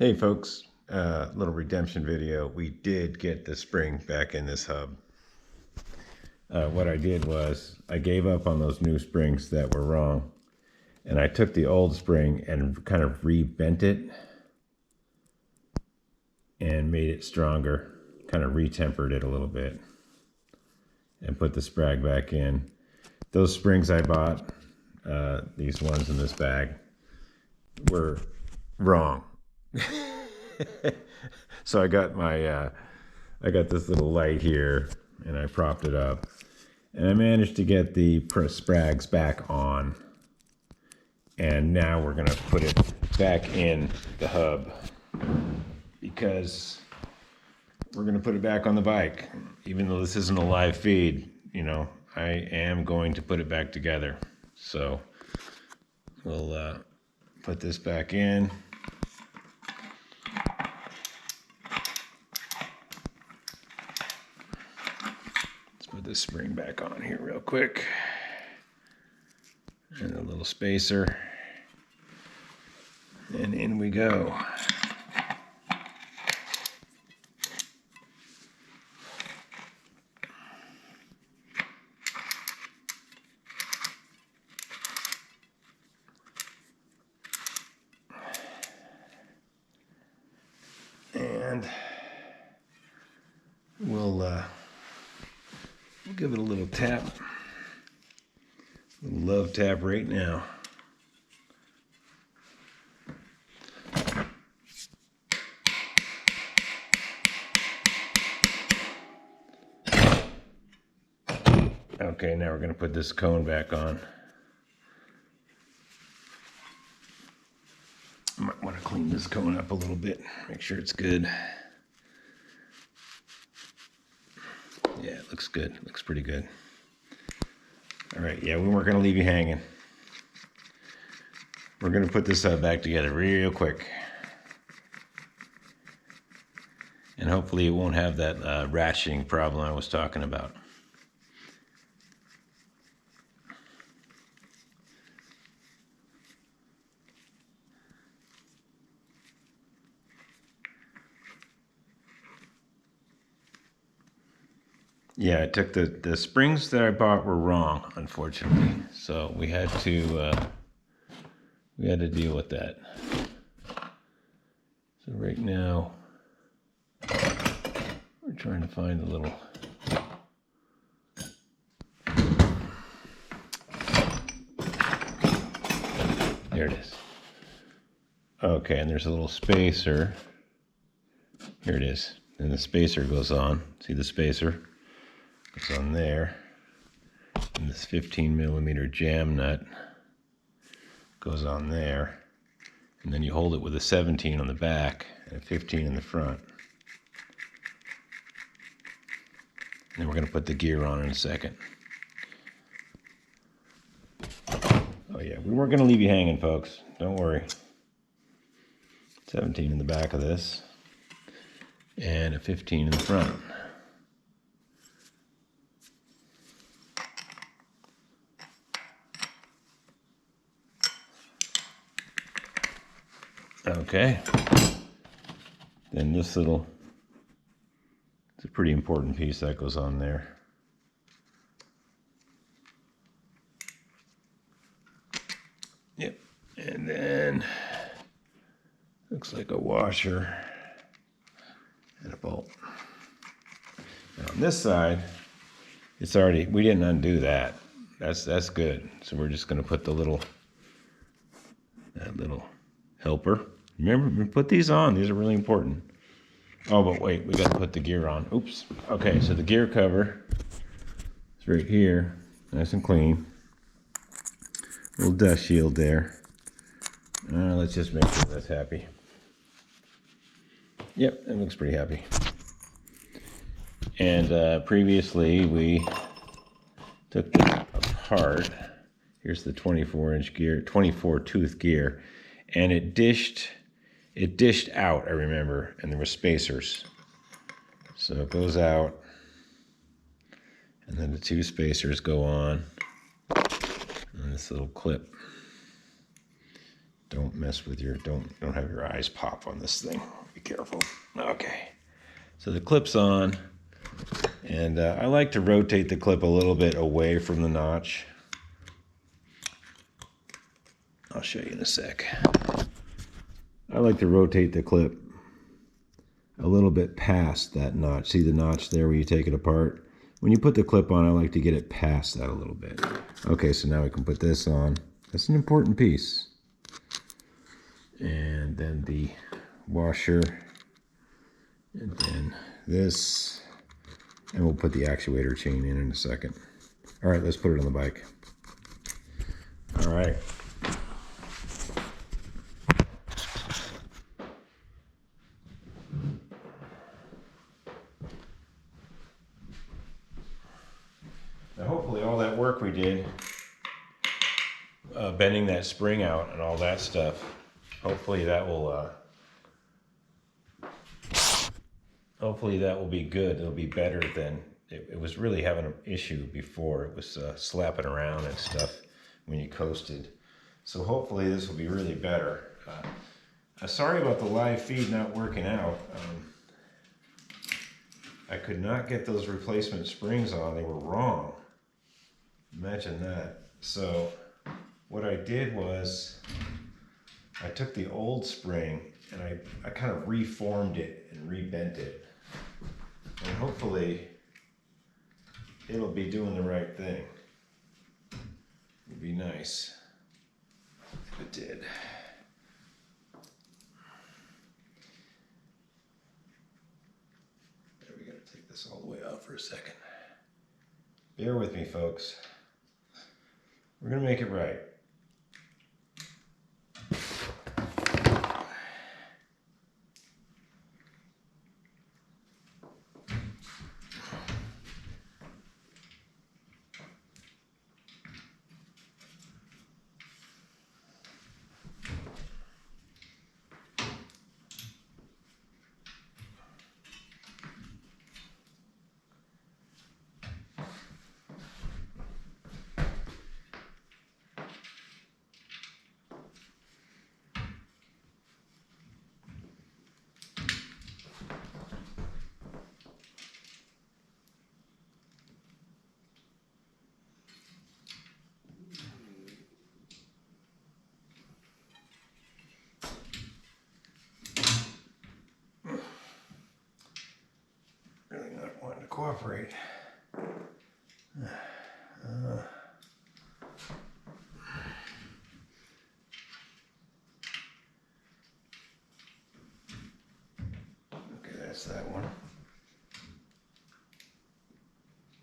Hey folks, little redemption video. We did get the spring back in this hub. What I did was I gave up on those new springs that were wrong, and I took the old spring and kind of re-bent it and made it stronger, kind of re-tempered it a little bit and put the sprag back in. Those springs I bought, these ones in this bag, were wrong. So I got my I got this little light here and I propped it up and I managed to get the sprags back on, and now we're gonna put it back in the hub because we're gonna put it back on the bike. Even though this isn't a live feed, you know, I am going to put it back together. So we'll put this back in. Put this spring back on here real quick, and a little spacer, and in we go. And we'll give it a little tap, a little love tap right now. Okay, now we're going to put this cone back on. I might want to clean this cone up a little bit, make sure it's good. Yeah, it looks good. Looks pretty good. All right, yeah, we weren't going to leave you hanging. We're going to put this back together real quick. And hopefully it won't have that ratcheting problem I was talking about. Yeah, I took the springs that I bought were wrong, unfortunately. So we had to deal with that. So right now we're trying to find a little there it is. Okay, and there's a little spacer. Here it is. And the spacer goes on. See the spacer? Goes on there, and this 15mm jam nut goes on there, and then you hold it with a 17 on the back and a 15 in the front. And then we're going to put the gear on in a second. Oh yeah, we weren't going to leave you hanging, folks. Don't worry. 17 in the back of this and a 15 in the front. Okay, then this little, it's a pretty important piece that goes on there. Yep, and then looks like a washer and a bolt. Now on this side, it's already, we didn't undo that. That's good. So we're just going to put the little, that little helper. Remember, put these on. These are really important. Oh, but wait, we got to put the gear on. Oops. Okay, so the gear cover is right here, nice and clean. Little dust shield there. Let's just make sure that's happy. Yep, it looks pretty happy. And previously we took this apart. Here's the 24-inch gear, 24-tooth gear, and it dished out, I remember, and there were spacers. So it goes out, and then the two spacers go on, and this little clip Don't mess with your, don't have your eyes pop on this thing. Be careful. Okay. So the clip's on, and I like to rotate the clip a little bit away from the notch. I'll show you in a sec. I like to rotate the clip a little bit past that notch. See the notch there where you take it apart? When you put the clip on, I like to get it past that a little bit. Okay, so now we can put this on. That's an important piece. And then the washer, and then this, and we'll put the actuator chain in a second. All right, let's put it on the bike. All right. Now hopefully all that work we did, bending that spring out and all that stuff, hopefully that will be good. It'll be better than it was really having an issue before. It was slapping around and stuff when you coasted. So hopefully this will be really better. Sorry about the live feed not working out. I could not get those replacement springs on. They were wrong. Imagine that. So what I did was I took the old spring and I kind of reformed it and rebent it. And hopefully it'll be doing the right thing. It'd be nice if it did. There, we gotta take this all the way out for a second. Bear with me, folks. We're gonna make it right. Cooperate. Okay, that's that one.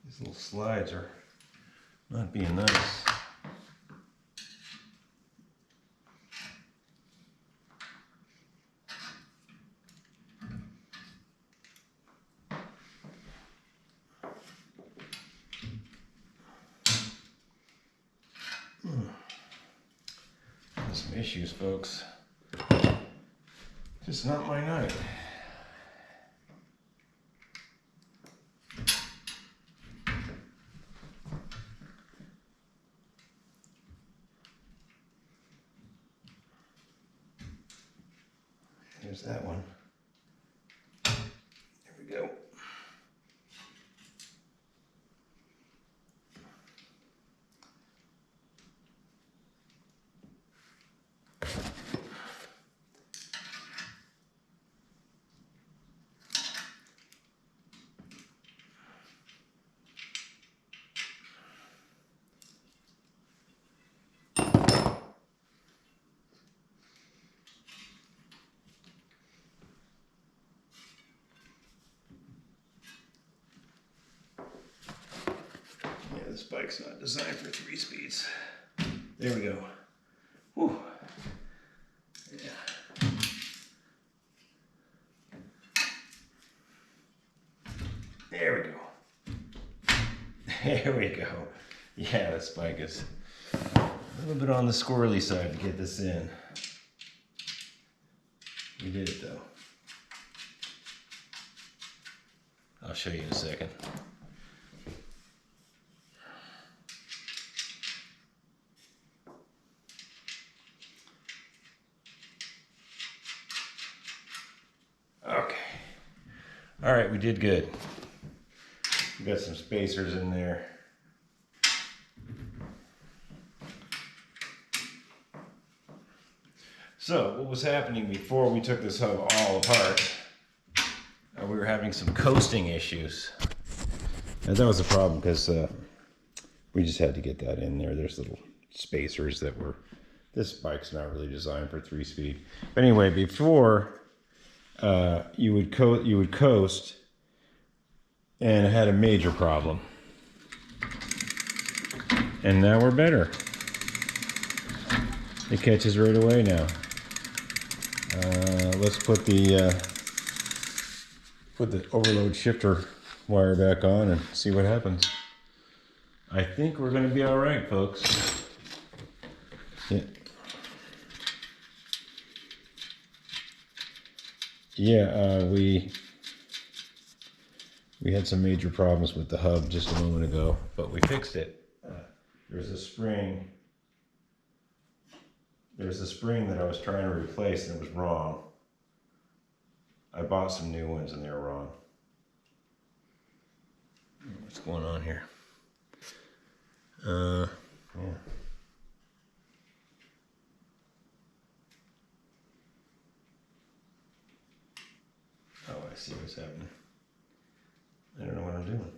These little slides are not being nice. Some issues, folks. Just not my night. Here's that one. There we go. This bike's not designed for 3 speeds. There we go. Whew. Yeah. There we go. There we go. Yeah, this bike is a little bit on the squirrely side to get this in. We did it though. I'll show you in a second. All right, we did good. We got some spacers in there. So what was happening before we took this hub all apart, we were having some coasting issues. And that was the problem because we just had to get that in there. There's little spacers that were, this bike's not really designed for 3-speed. But anyway, before you would coast and it had a major problem. And now we're better. It catches right away now. Let's put the overload shifter wire back on and see what happens. I think we're going to be all right, folks. Yeah, we had some major problems with the hub just a moment ago, but we fixed it. There's a spring. There's a spring that I was trying to replace and it was wrong. I bought some new ones and they were wrong. What's going on here? Yeah. Oh, I see what's happening. I don't know what I'm doing.